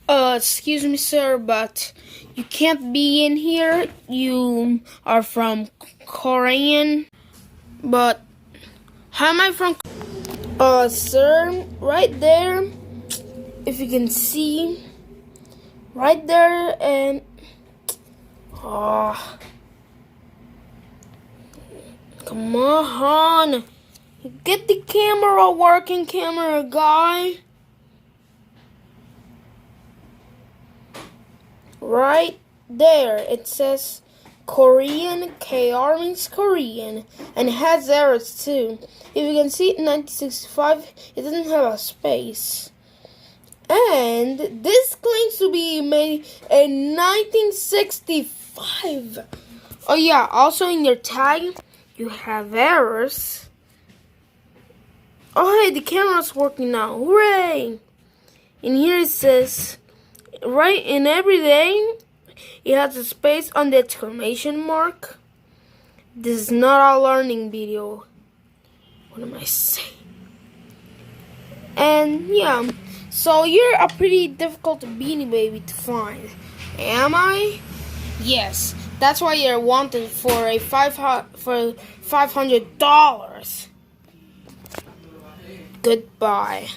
Excuse me, sir, but you can't be in here. You are from Korean. But how am I from? Sir, right there, if you can see, right there, and come on, get the camera working, camera guy. Right there, it says Korean. KR means Korean, and it has arrows too. If you can see, in 1965, it doesn't have a space. And this claims to be made in 1965. Oh yeah, also in your tag, you have errors. Oh hey, the camera's working now, hooray! And here it says, right in every day, it has a space on the exclamation mark. This is not a learning video. What am I saying? And yeah, so you're a pretty difficult Beanie Baby to find. Am I? Yes, that's why you're wanted for $500. Goodbye.